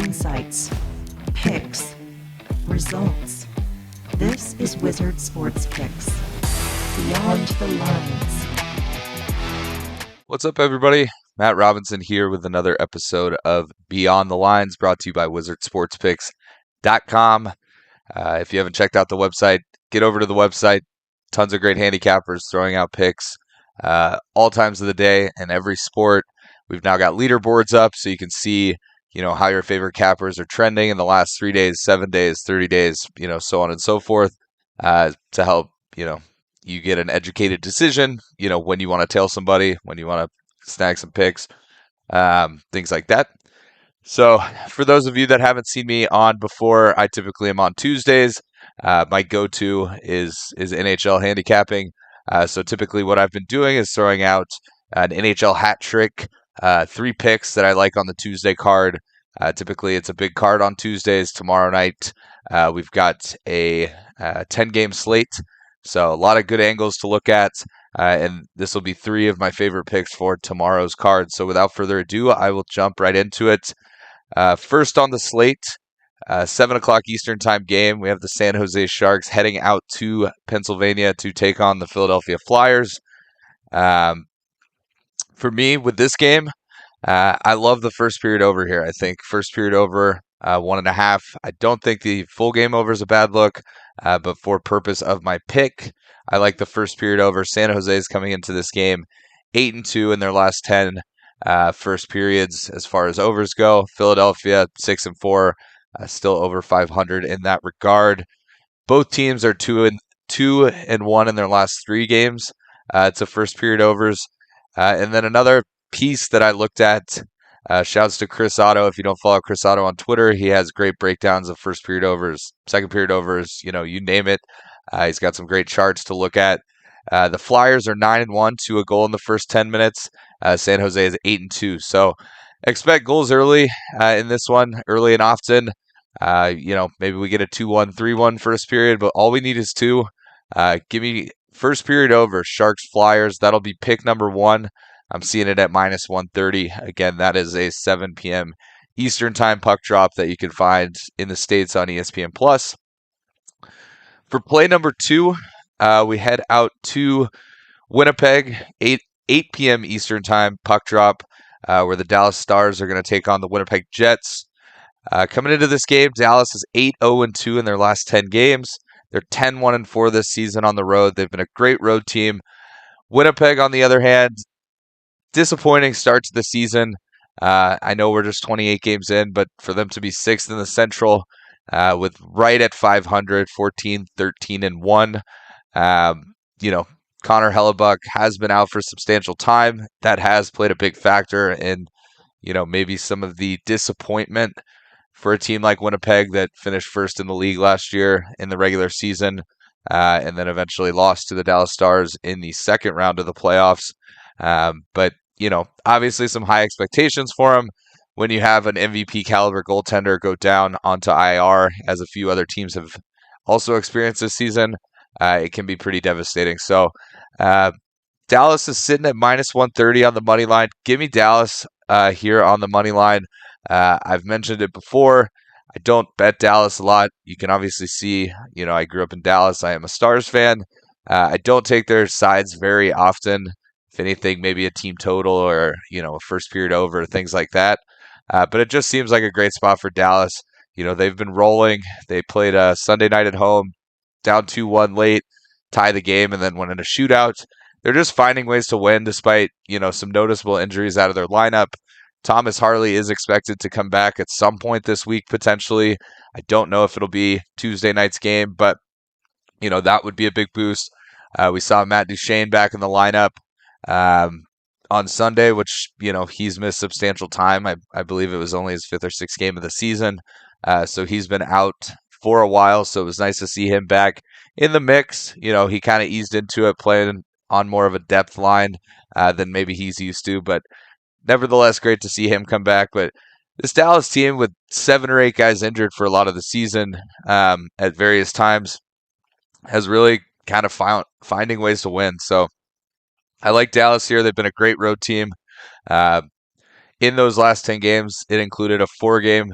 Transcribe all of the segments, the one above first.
insights, picks, results. This is Wizard Sports Picks. Beyond the Lines. What's up, everybody? Matt Robinson here with another episode of Beyond the Lines, brought to you by WizardSportsPicks.com. If you haven't checked out the website, get over to the website. Tons of great handicappers throwing out picks all times of the day in every sport. We've now got leaderboards up so you can see, how your favorite cappers are trending in the last 3 days, 7 days, 30 days, so on and so forth, to help, you get an educated decision, when you want to tail somebody, when you want to snag some picks, things like that. So for those of you that haven't seen me on before, I typically am on Tuesdays. My go-to is NHL handicapping. So typically what I've been doing is throwing out an NHL hat trick, 3 picks that I like on the Tuesday card. Typically it's a big card on Tuesdays. Tomorrow night we've got a 10-game slate. So a lot of good angles to look at. And this will be 3 of my favorite picks for tomorrow's card. So without further ado, I will jump right into it. First on the slate, 7 o'clock Eastern time game. We have the San Jose Sharks heading out to Pennsylvania to take on the Philadelphia Flyers. For me, with this game, I love the first period over here. I think first period over, 1.5. I don't think the full game over is a bad look, but for purpose of my pick, I like the first period over. San Jose is coming into this game 8-2 in their last 10 first periods as far as overs go. Philadelphia 6-4, still over 500 in that regard. Both teams are 2-1 in their last 3 games. It's a first period overs. And then another piece that I looked at, shouts to Chris Otto. If you don't follow Chris Otto on Twitter, he has great breakdowns of first period overs, second period overs, you name it. He's got some great charts to look at. The Flyers are 9-1 to a goal in the first 10 minutes. San Jose is 8-2. So expect goals early in this one, early and often. Maybe we get a 2-1, 3-1 first period, but all we need is 2. Give me first period over, Sharks Flyers. That'll be pick number 1. I'm seeing it at minus 130. Again, that is a 7 p.m. Eastern time puck drop that you can find in the States on ESPN+. For play number 2, we head out to Winnipeg, 8 p.m. Eastern time puck drop, where the Dallas Stars are going to take on the Winnipeg Jets. Coming into this game, Dallas is 8-0-2 in their last 10 games. They're 10-1-4 this season on the road. They've been a great road team. Winnipeg, on the other hand, disappointing start to the season. I know we're just 28 games in, but for them to be 6th in the Central, with right at 500, 14-13-1. Connor Hellebuck has been out for substantial time. That has played a big factor in, maybe some of the disappointment for a team like Winnipeg that finished first in the league last year in the regular season, and then eventually lost to the Dallas Stars in the second round of the playoffs. But obviously some high expectations for him when you have an MVP caliber goaltender go down onto IR, as a few other teams have also experienced this season. It can be pretty devastating. So Dallas is sitting at minus 130 on the money line. Give me Dallas here on the money line. I've mentioned it before. I don't bet Dallas a lot. You can obviously see, I grew up in Dallas. I am a Stars fan. I don't take their sides very often. If anything, maybe a team total or, a first period over, things like that. But it just seems like a great spot for Dallas. They've been rolling. They played a Sunday night at home, down 2-1 late, tie the game, and then went in a shootout. They're just finding ways to win despite, some noticeable injuries out of their lineup. Thomas Harley is expected to come back at some point this week, potentially. I don't know if it'll be Tuesday night's game, but, that would be a big boost. We saw Matt Duchene back in the lineup on Sunday, which, he's missed substantial time. I believe it was only his 5th or 6th game of the season. So he's been out for a while. So it was nice to see him back in the mix. He kind of eased into it, playing on more of a depth line than maybe he's used to. But nevertheless, great to see him come back. But this Dallas team with 7 or 8 guys injured for a lot of the season at various times has really kind of finding ways to win. So I like Dallas here. They've been a great road team. In those last 10 games, it included a 4-game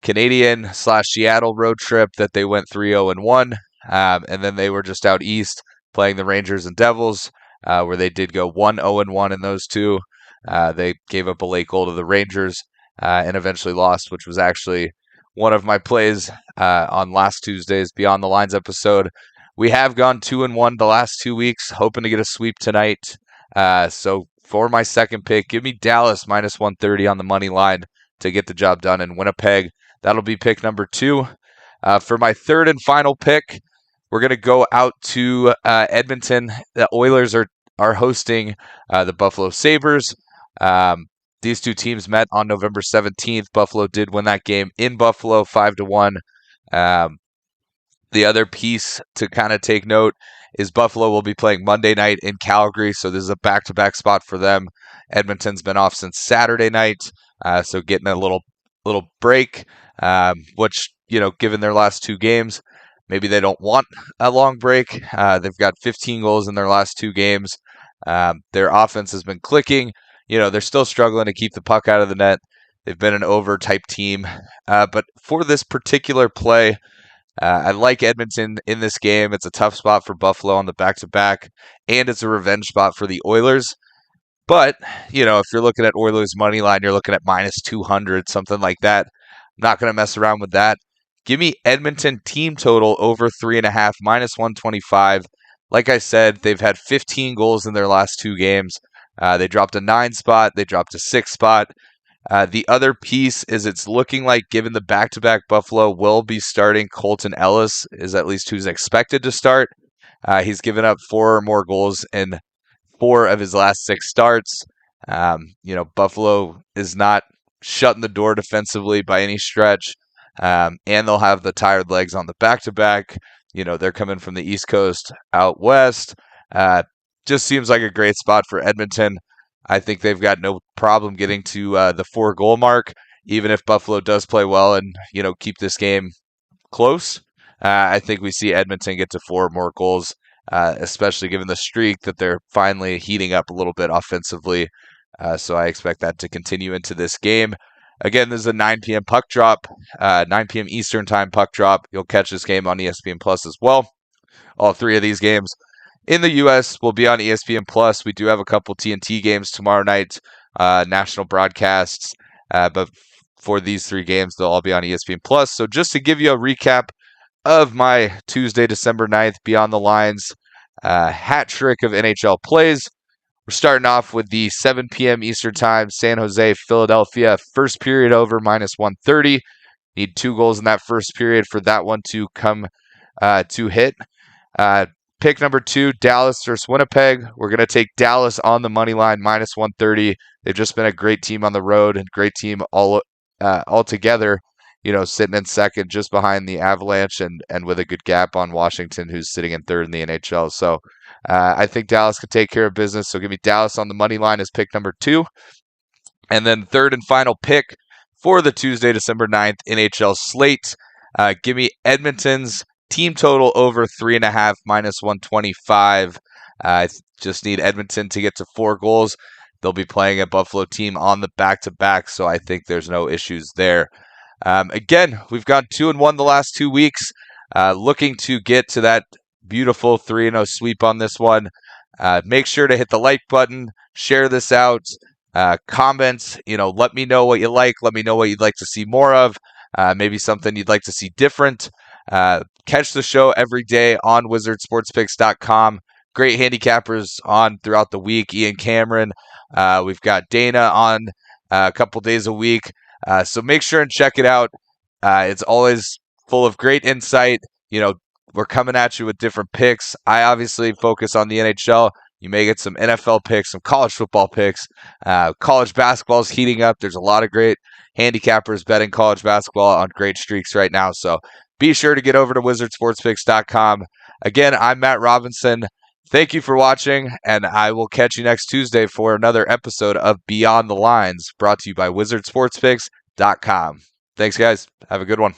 Canadian/Seattle road trip that they went 3-0-1. And then they were just out east playing the Rangers and Devils, where they did go 1-0-1 in those two. They gave up a late goal to the Rangers and eventually lost, which was actually one of my plays on last Tuesday's Beyond the Lines episode. We have gone 2-1 the last 2 weeks, hoping to get a sweep tonight. So for my second pick, give me Dallas minus 130 on the money line to get the job done in Winnipeg. That'll be pick number 2. For my third and final pick, we're going to go out to Edmonton. The Oilers are hosting the Buffalo Sabres. These two teams met on November 17th. Buffalo did win that game in Buffalo 5-1. The other piece to kind of take note is Buffalo will be playing Monday night in Calgary, so this is a back-to-back spot for them. Edmonton's been off since Saturday night, so getting a little break, which, given their last 2 games, maybe they don't want a long break. They've got 15 goals in their last 2 games. Their offense has been clicking. They're still struggling to keep the puck out of the net. They've been an over-type team. But for this particular play, I like Edmonton in this game. It's a tough spot for Buffalo on the back-to-back, and it's a revenge spot for the Oilers. But, if you're looking at Oilers' money line, you're looking at minus 200, something like that. I'm not going to mess around with that. Give me Edmonton team total over 3.5, minus 125. Like I said, they've had 15 goals in their last 2 games. They dropped a 9 spot. They dropped a 6 spot. The other piece is it's looking like, given the back-to-back, Buffalo will be starting. Colton Ellis is at least who's expected to start. He's given up 4 or more goals in 4 of his last 6 starts. Buffalo is not shutting the door defensively by any stretch, and they'll have the tired legs on the back-to-back. They're coming from the East Coast out west. Just seems like a great spot for Edmonton. I think they've got no problem getting to the 4-goal mark, even if Buffalo does play well and, keep this game close. I think we see Edmonton get to 4 more goals, especially given the streak that they're finally heating up a little bit offensively. So I expect that to continue into this game. Again, this is a 9 p.m. puck drop, 9 p.m. Eastern time puck drop. You'll catch this game on ESPN Plus as well. All 3 of these games in the U.S. will be on ESPN Plus. We do have a couple TNT games tomorrow night, national broadcasts, but for these 3 games, they'll all be on ESPN Plus. So just to give you a recap of my Tuesday, December 9th, Beyond the Lines hat trick of NHL plays. We're starting off with the 7 p.m. Eastern Time, San Jose, Philadelphia, first period over, minus 130. Need 2 goals in that first period for that one to come to hit. Pick number 2, Dallas versus Winnipeg. We're going to take Dallas on the money line, minus 130. They've just been a great team on the road and great team all together, sitting in second just behind the Avalanche and with a good gap on Washington, who's sitting in third in the NHL. So I think Dallas could take care of business. So give me Dallas on the money line as pick number 2. And then third and final pick for the Tuesday, December 9th NHL slate. Give me Edmonton's team total over 3.5, minus 125. I just need Edmonton to get to 4 goals. They'll be playing a Buffalo team on the back-to-back, so I think there's no issues there. Again, we've gone 2-1 the last 2 weeks. Looking to get to that beautiful 3-0 sweep on this one. Make sure to hit the like button, share this out, comment, let me know what you like. Let me know what you'd like to see more of. Maybe something you'd like to see different. Catch the show every day on wizardsportspicks.com. Great handicappers on throughout the week. Ian Cameron. We've got Dana on a couple days a week. So make sure and check it out. It's always full of great insight. We're coming at you with different picks. I obviously focus on the NHL. You may get some NFL picks, some college football picks. College basketball is heating up. There's a lot of great handicappers betting college basketball on great streaks right now. So be sure to get over to wizardsportspicks.com. Again, I'm Matt Robinson. Thank you for watching, and I will catch you next Tuesday for another episode of Beyond the Lines, brought to you by wizardsportspicks.com. Thanks, guys. Have a good one.